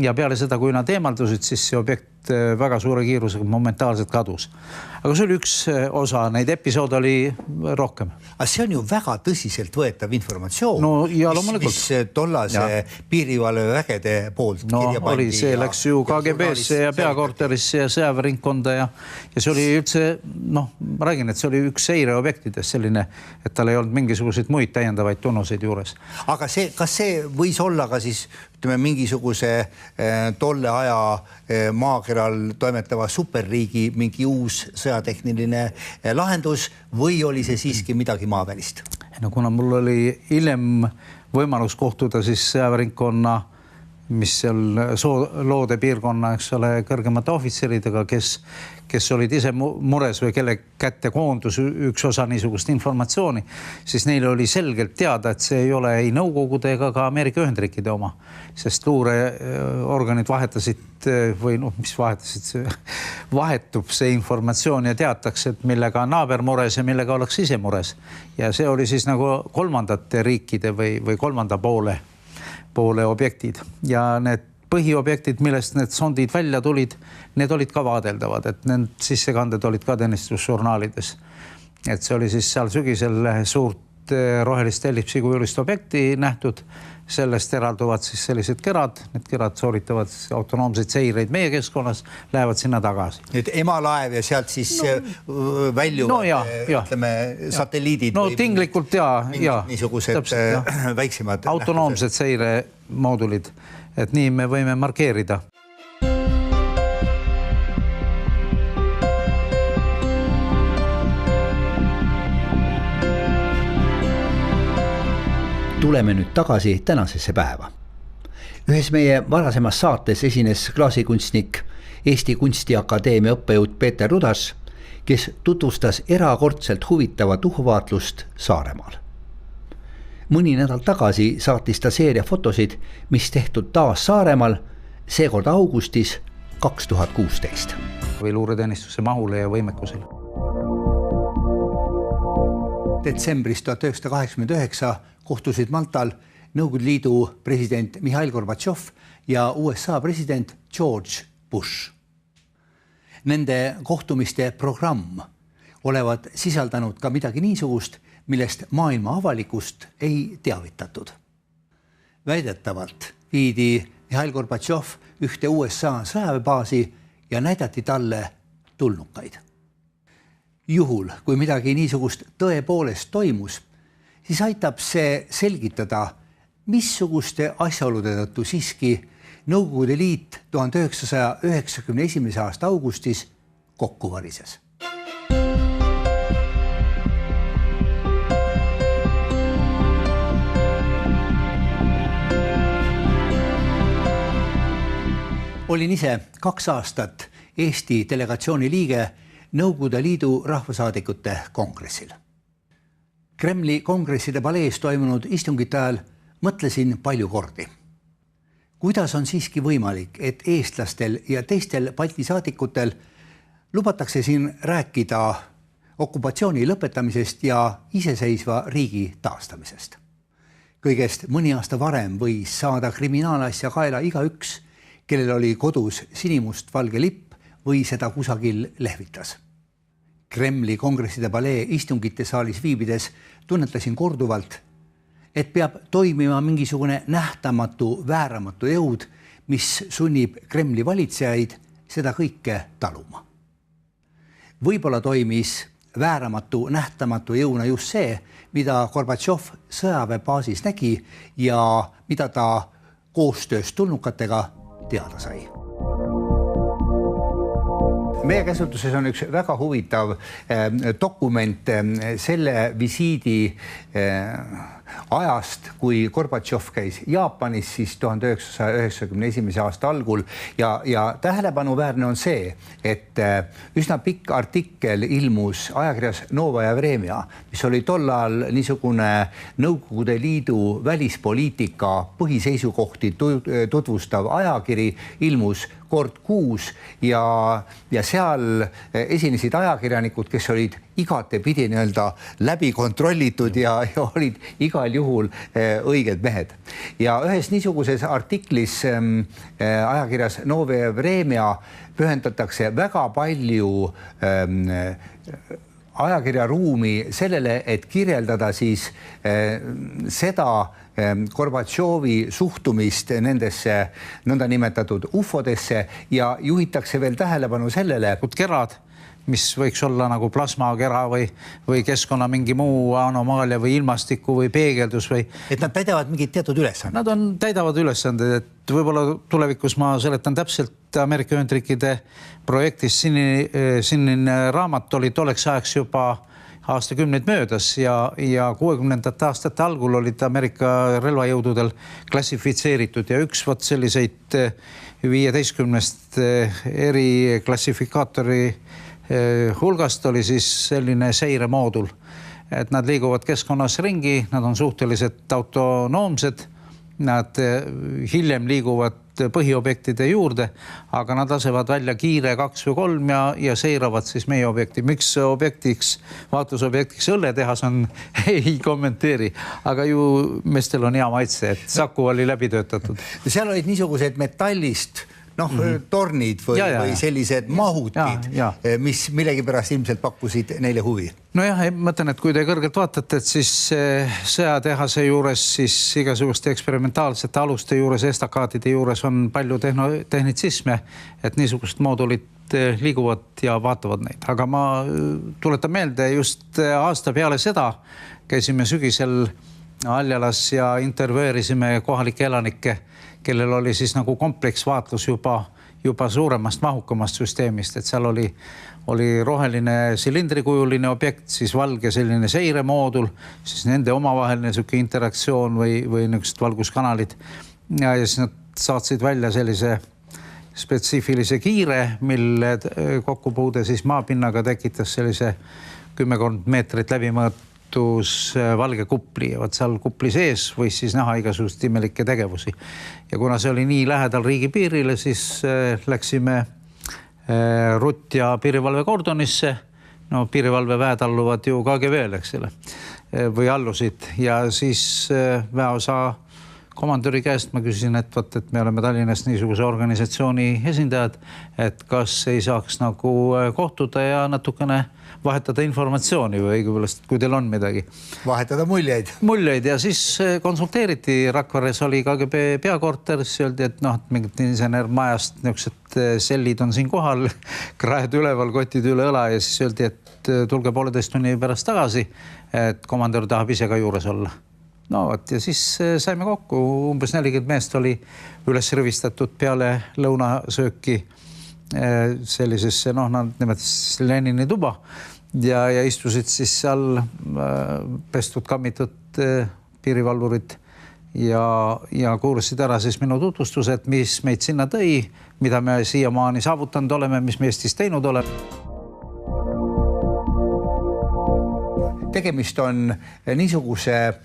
B: ja peale seda, kui nad eemaldusid, siis see objekt väga suure kiirusega momentaalselt kadus. Aga see oli üks osa, neid episood oli rohkem.
A: Aga see on ju väga tõsiselt võetav informatsioon,
B: no, ja
A: mis tollase piirivalvevägede poolt kirja pandi.
B: Oli, see läks ju KGB-sse ja peakorterisse ja sõjaväeringkonda ja see oli üldse, ma räägin, et see oli üks seireobjektidest selline, et tal ei olnud mingisuguseid muid täiendavaid tunnuseid juures.
A: Aga kas see võis olla ka siis mingisuguse tolle aja maakeral toimetava superriigi mingi uus sõjatehniline lahendus või oli see siiski midagi maavälist?
B: No kuna mul oli hiljem võimalus kohtuda siis sõjaväeringkonna, mis seal loode piirkonna, eks ole, kõrgemate ohvitseridega, kes olid ise mures või kelle kätte koondus üks osa niisugust informatsiooni, siis neile oli selgelt teada, et see ei ole ei Nõukogude ega ka Ameerika Ühendriikide oma, sest luureorganid vahetasid või mis vahetasid, vahetub see informatsioon ja teatakse, et millega on naaber mures ja millega oleks ise mures. Ja see oli siis nagu kolmandate riikide või kolmanda poole objektid ja need põhiobjektid, millest need sondid välja tulid, need olid ka vaadeldavad, et need sissekanded olid ka teenistusjournaalides. Et see oli siis seal sügisel suurt rohelist ellipsikujulist objekti nähtud sellest eralduvad siis sellised kerad, need kerad sooritavad autonoomseid seireid meie keskkonnas, lähevad sinna tagasi.
A: Nüüd emalaev ja sealt siis väljuvad, ütleme, satelliidid.
B: No tinglikult ja
A: niisugused väiksemad
B: autonoomsed seiremoodulid, et nii me võime markeerida.
A: Tuleme nüüd tagasi tänasesse päeva. Ühes meie varasemas saates esines klaasikunstnik Eesti Kunstiakadeemia õppejõud Peeter Rudas, kes tutvustas erakordselt huvitavat uhuvaatlust Saaremaal. Mõni nädal tagasi saatis ta seeria fotosid, mis tehtud taas Saaremaal, seekord augustis 2016.
B: Või luureteenistuse mahule ja võimekusele.
A: Detsembris 1989 kohtusid Maltal Nõukogude Liidu president Mihhail Gorbatšov ja USA president George Bush. Nende kohtumiste programm olevat sisaldanud ka midagi niisugust, millest maailma avalikust ei teavitatud. Väidetavalt viidi Mihhail Gorbatšov ühte USA sõjaväebaasi ja näidati talle tulnukaid. Juhul, kui midagi niisugust tõepoolest toimus, siis aitab see selgitada, missuguste asjaolude tõttu siiski Nõukogude Liit 1991. aasta augustis kokku varises. Olin ise 2 aastat Eesti delegatsiooni liige Nõukogude Liidu rahvasaadikute kongressil. Kremli kongresside palees toimunud istungite ajal mõtlesin palju kordi. Kuidas on siiski võimalik, et eestlastel ja teistel Balti saadikutel lubatakse siin rääkida okupatsiooni lõpetamisest ja iseseisva riigi taastamisest? Kõigest mõni aasta varem võis saada kriminaalasja kaela igaüks, kellel oli kodus sinimust-valge lipp või seda kusagil lehvitas. Kremli kongresside palee istungite saalis viibides tunnetasin korduvalt, et peab toimima mingisugune nähtamatu, vääramatu jõud, mis sunnib Kremli valitsejaid seda kõike taluma. Võib-olla toimis vääramatu, nähtamatu jõuna just see, mida Gorbatšov sõjaväebaasis nägi ja mida ta koostöös tulnukatega teada sai. Meie käsutuses on üks väga huvitav dokument selle visiidi ajast, kui Gorbatšov käis Jaapanis siis 1991. aasta algul ja tähelepanuväärne on see, et üsna pikk artikkel ilmus ajakirjas Novaja Vremja, mis oli tollal niisugune Nõukogude Liidu välispoliitika põhiseisukohti tutvustav ajakiri, ilmus kord kuus ja seal esinesid ajakirjanikud, kes olid igatepidi läbi kontrollitud ja olid igal juhul õiged mehed. Ja ühes niisuguses artiklis ajakirjas Novaja Vremja pühendatakse väga palju ajakirja ruumi sellele, et kirjeldada siis seda Gorbatšovi suhtumist nendesse nõndanimetatud ufodesse ja juhitakse veel tähelepanu sellele,
B: kerad, mis võiks olla nagu plasmakera või keskkonna mingi muu anomaalia või ilmastiku või peegeldus või...
A: Et nad täidavad mingid teatud ülesanded.
B: Nad täidavad ülesanded, et võib-olla tulevikus ma seletan täpselt Ameerika Ühendriikide projektis sinine raamat oli tolleks ajaks juba aastakümneid möödas ja 60ndate aastate algul olid Ameerika relvajõududel klassifitseeritud ja üks selliseid 15 eri klassifikaatori hulgast oli siis selline seiremoodul, et nad liiguvad keskkonnas ringi, nad on suhteliselt autonoomsed, nad hiljem liiguvad põhiobjektide juurde, aga nad lasevad välja kiire 2 või 3 ja seiravad siis meie objekti. Miks vaatlusobjektiks õlletehas on, ei kommenteeri, aga ju meestel on hea maitse, et Saku oli läbi töötatud.
A: Seal olid niisugused metallist tornid või sellised mahutid, mis millegipärast ilmselt pakkusid neile huvi.
B: Nojah, mõtlen, et kui te kõrgelt vaatate, et siis sõjatehase juures, siis igasuguste eksperimentaalsete aluste juures, estakaatide juures on palju tehnitsisme, et niisugused moodulid liiguvad ja vaatavad neid. Aga ma tuletan meelde, just aasta peale seda käisime sügisel Aljalas ja intervjueerisime kohalikke elanikke, kellel oli siis nagu kompleksvaatlus juba suuremast mahukamast süsteemist, et seal oli roheline silindrikujuline objekt, siis valge selline seiremoodul, siis nende omavaheline selline interaktsioon või niisugused valguskanalid ja siis nad saatsid välja sellise spetsiifilise kiire, mille kokkupuude siis maapinnaga tekitas sellise 10 meetrit läbimõõtus valge kupli ja seal kupli sees võis siis näha igasugust imelikke tegevusi. Ja kuna see oli nii lähedal riigipiirile, siis läksime rutt- ja piirivalve kordonisse. No piirivalveväed alluvad ju KGB-le, eks selle, või allusid ja siis väeosa komandöri käest ma küsisin, et me oleme Tallinnas niisuguse organisatsiooni esindajad, et kas ei saaks nagu kohtuda ja natukene vahetada informatsiooni või õigupoolest, kui teil on midagi.
A: Vahetada muljeid.
B: Muljeid ja siis konsulteeriti, Rakveres oli KGB peakorter, siis öeldi, et mingid insenermajast niisugused sellid on siin kohal, krajad üleval, kotid üle õla ja siis öeldi, et tulge 1,5 tunni pärast tagasi, et komandör tahab ise ka juures olla. No ja siis saime kokku, umbes 40 meest oli üles rõvistatud peale lõunasööki sellisesse, nad nimetasid Lenini tuba ja istusid siis seal pestud, kammitud piirivalvurid ja kuulasid ära siis minu tutvustused, mis meid sinna tõi, mida me siiamaani saavutanud oleme, mis me Eestis teinud oleme.
A: Tegemist on niisuguse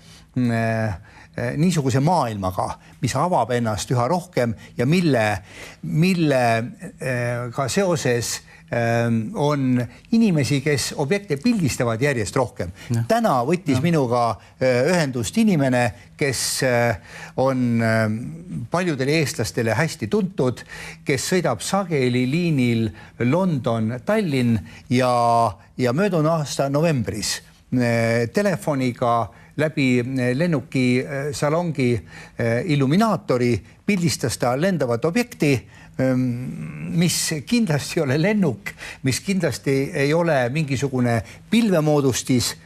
A: maailmaga, mis avab ennast üha rohkem ja millega seoses on inimesi, kes objekte pildistavad järjest rohkem. Täna võttis minuga ühendust inimene, kes on paljudele eestlastele hästi tuntud, kes sõidab sageli liinil London-Tallinn ja möödunud aasta novembris telefoniga läbi lennuki salongi illuminaatori pildistas ta lendavat objekti, mis kindlasti ei ole lennuk, mis kindlasti ei ole mingisugune pilvemoodustis,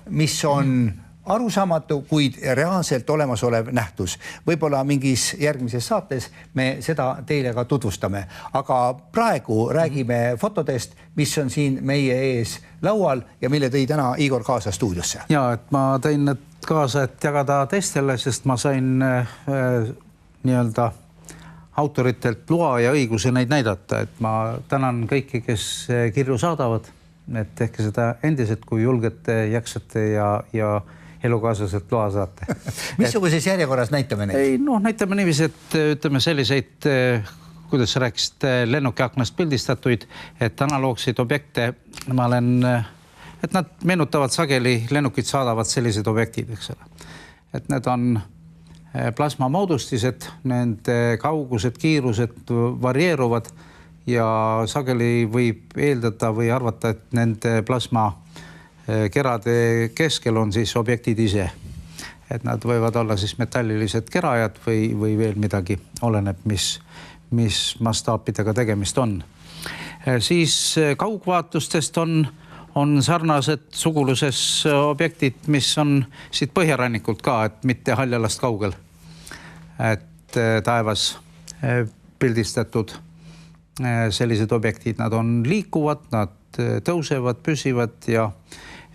A: mis on arusaamatu, kuid reaalselt olemasolev nähtus. Võib-olla mingis järgmises saates me seda teile ka tutvustame. Aga praegu räägime fotodest, mis on siin meie ees laual ja mille tõi täna Igor kaasa stuudiosse.
B: Ja, et ma tõin need kaasa, et jagada teistele, sest ma sain nii-öelda autoritelt loa ja õiguse neid näidata. Et ma tänan kõiki, kes kirju saadavad, et tehke seda endiselt, kui julgete, jaksate ja elukaaslaselt loa saate.
A: Missuguses järjekorras näitame neid?
B: Ei, näitame niiviisi, et ütleme selliseid, kuidas sa rääkisid, lennukiaknast pildistatuid, et analoogseid objekte, et nad meenutavad sageli, lennukid saadavad sellised objektid, eks ole. Et need on plasmamoodustised, nende kaugused, kiirused varieeruvad ja sageli võib eeldada või arvata, et nende plasma kerade keskel on siis objektid ise. Et nad võivad olla siis metallilised kerajad või veel midagi, oleneb, mis mastaapidega tegemist on. Siis kaugvaatlustest on sarnased suguluses objektid, mis on siit põhjarannikult ka, et mitte Haljalast kaugel. Et taevas pildistatud sellised objektid, nad on liikuvad, nad tõusevad, püsivad ja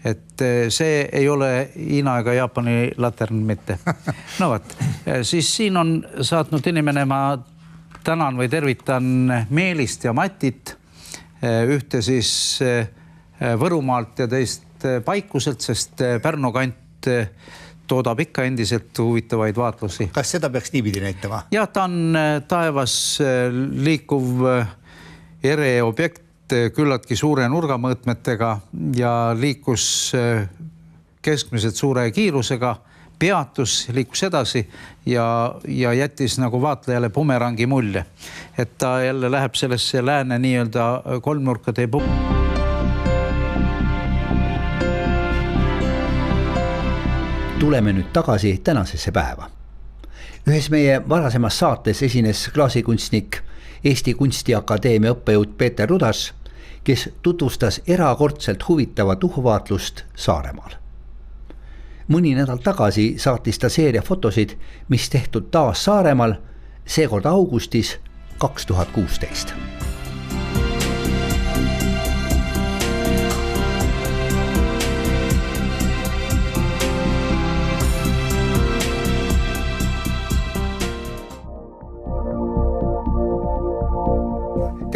B: et see ei ole Hiina ega Jaapani latern mitte. No võt, siis siin on saatnud inimene, ma tänan või tervitan Meelist ja Matit, ühte siis Võrumaalt ja teist Paikuselt, sest Pärnu kant toodab ikka endiselt huvitavaid vaatlusi.
A: Kas seda peaks niipidi näitama?
B: Ja ta on taevas liikuv objekt, küllaltki suure nurgamõõtmetega ja liikus keskmiselt suure kiirusega, peatus, liikus edasi ja jättis nagu vaatlejale bumerangi mulje. Et ta jälle läheb sellesse lääne nii-öelda kolmnurkade
A: Tuleme nüüd tagasi tänasesse päeva. Ühes meie varasemas saates esines klaasikunstnik Eesti Kunstiakadeemia õppejõud Peeter Rudas, kes tutvustas erakordselt huvitavat uhuvaatlust Saaremaal. Mõni nädal tagasi saatis ta seeria fotosid, mis tehtud taas Saaremaal, seekord augustis 2016.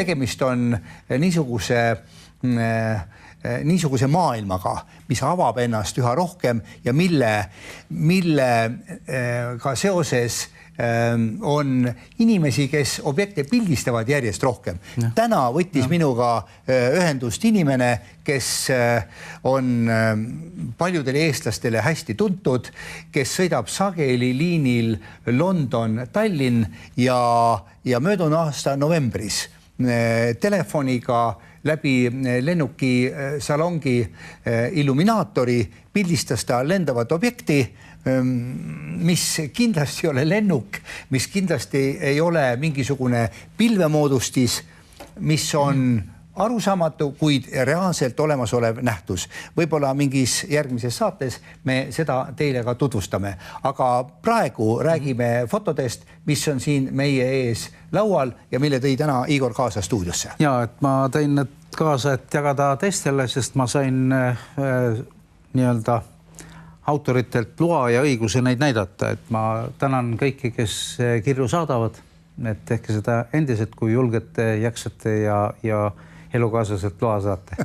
A: Tegemist on niisuguse maailmaga, mis avab ennast üha rohkem ja millega seoses on inimesi, kes objekte pildistavad järjest rohkem. Täna võttis minuga ühendust inimene, kes on paljudele eestlastele hästi tuntud, kes sõidab sageli liinil London-Tallinn ja möödunud aasta novembris telefoniga läbi lennuki salongi illuminaatori pildistas ta lendavat objekti, mis kindlasti ei ole lennuk, mis kindlasti ei ole mingisugune pilvemoodustis, mis on arusaamatu, kuid reaalselt olemasolev nähtus. Võib-olla mingis järgmises saates me seda teile ka tutvustame. Aga praegu räägime fotodest, mis on siin meie ees laual ja mille tõi täna Igor kaasa stuudiosse.
B: Ja, et ma tõin need kaasa, et jagada teistele, sest ma sain nii-öelda autoritelt loa ja õiguse neid näidata. Et ma tänan kõiki, kes kirju saadavad, et tehke seda endiselt, kui julgete, jaksate ja elukaaslaselt loa saate.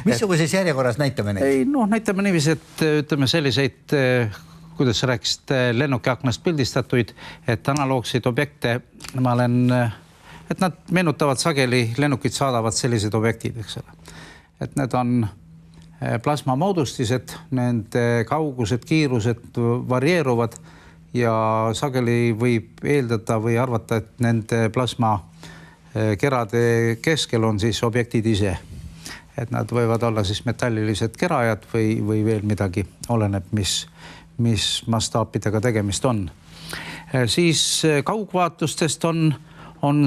A: Missuguses järjekorras näitame neid?
B: Ei, näitame niiviisi, et ütleme selliseid, kuidas sa rääkisid, lennuki aknast pildistatuid, et analoogseid objekte, et nad meenutavad sageli, lennukid saadavad sellised objektid, eks ole. Et need on plasmamoodustised, nende kaugused, kiirused varieeruvad ja sageli võib eeldada või arvata, et nende plasma kerade keskel on siis objektid ise. Et nad võivad olla siis metallilised kerajad või veel midagi, oleneb, mis mastaapidega tegemist on. Siis kaugvaatlustest on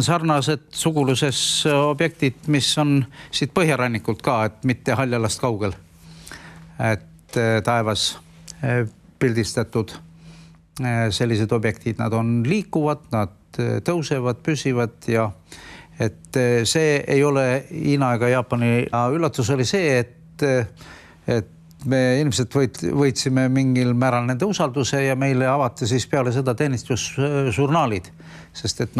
B: sarnased suguluses objektid, mis on siit põhjarannikult ka, et mitte Haljalast kaugel. Et taevas pildistatud sellised objektid, nad on liikuvad, nad tõusevad, püsivad ja et see ei ole Hiina ega Jaapani. Üllatus oli see, et me ilmselt võitsime mingil määral nende usalduse ja meile avati siis peale seda teenistusžurnaalid, sest et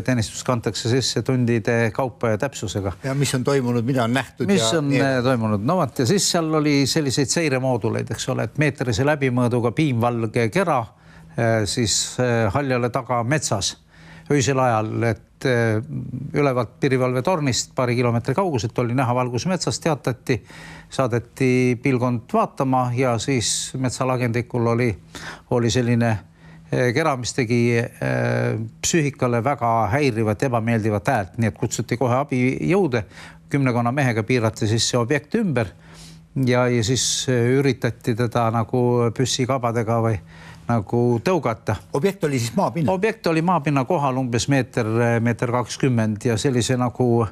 B: teenistus kantakse sisse tundide kaupa ja täpsusega.
A: Ja mis on toimunud, mida on nähtud?
B: Mis on toimunud? Ja siis seal oli selliseid seiremooduleid, eks ole, et meetrise läbimõõduga piimvalge kera siis Haljale taga metsas öisel ajal, et ülevalt piirivalvetornist paari kilomeetri kauguselt oli näha valgus metsas, teatati, saadeti pilgond vaatama ja siis metsalagendikul oli selline kera, mis tegi psüühikale väga häirivat, ebameeldivat häält, nii et kutsuti kohe abijõude, 10 mehega piirati siis see objekt ümber ja siis üritati teda nagu püssikabadega või nagu tõugata.
A: Objekt oli siis maapinna?
B: Objekt oli maapinna kohal umbes meeter 20 ja sellise nagu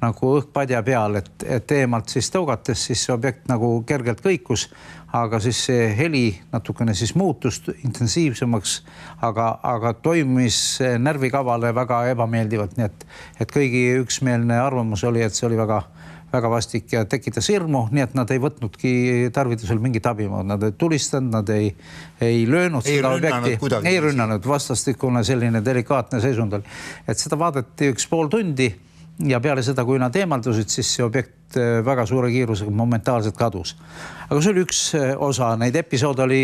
B: õhkpadja peal, et eemalt siis tõugates siis see objekt nagu kergelt kõikus, aga siis see heli natukene siis muutus intensiivsemaks, aga toimus närvikavale väga ebameeldivalt, nii et kõigi üksmeelne arvamus oli, et see oli väga vastik ja tekitas hirmu, nii et nad ei võtnudki tarvitusel mingit abimaad. Nad ei tulistanud, nad ei löönud seda objekti. Ei rünnanud, vastastikune selline delikaatne seisund oli. Et seda vaadati 1,5 tundi ja peale seda, kui nad eemaldusid, siis see objekt väga suure kiirusega momentaalselt kadus. Aga see oli üks osa, neid episoode oli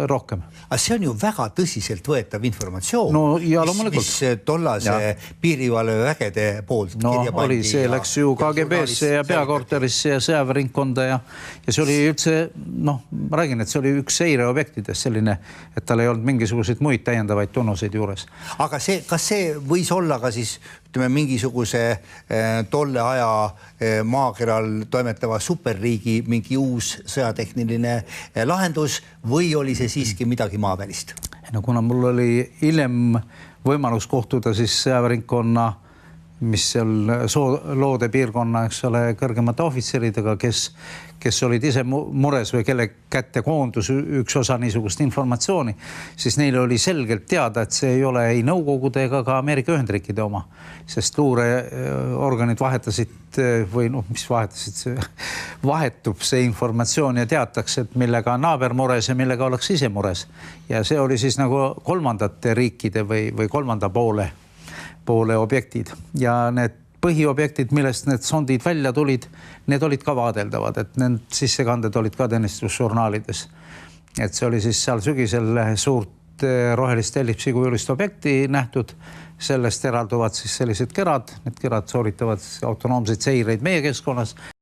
B: rohkem.
A: Aga see on ju väga tõsiselt võetav informatsioon,
B: No, ja loomulikult.
A: mis tollase piirivalvevägede poolt kirja pandi.
B: Oli, see läks ju KGB-sse ja peakorterisse ja sõjaväeringkonda ja see oli üldse, ma räägin, et see oli üks seireobjektidest selline, et tal ei olnud mingisuguseid muid täiendavaid tunnuseid juures.
A: Aga kas see võis olla ka siis mingisuguse tolle aja maakeral toimetava superriigi mingi uus sõjatehniline lahendus või oli see siiski midagi maavälist?
B: No kuna mul oli hiljem võimalus kohtuda siis sõjaväeringkonna, mis seal loode piirkonna, eks ole, kõrgemate ohvitseridega, kes olid ise mures või kelle kätte koondus üks osa niisugust informatsiooni, siis neile oli selgelt teada, et see ei ole ei Nõukogude ega ka Ameerika Ühendriikide oma, sest luureorganid vahetasid või mis vahetasid, vahetub see informatsioon ja teatakse, et millega on naaber mures ja millega oleks ise mures. Ja see oli siis nagu kolmandate riikide või kolmanda poole objektid ja need põhiobjektid, millest need sondid välja tulid, need olid ka vaadeldavad, et need sissekanded olid ka teenistusjournaalides. Et see oli siis seal sügisel suurt rohelist ellipsikujulist objekti nähtud, sellest eralduvad siis sellised kerad, need kerad sooritavad autonoomseid seireid meie keskkonnas.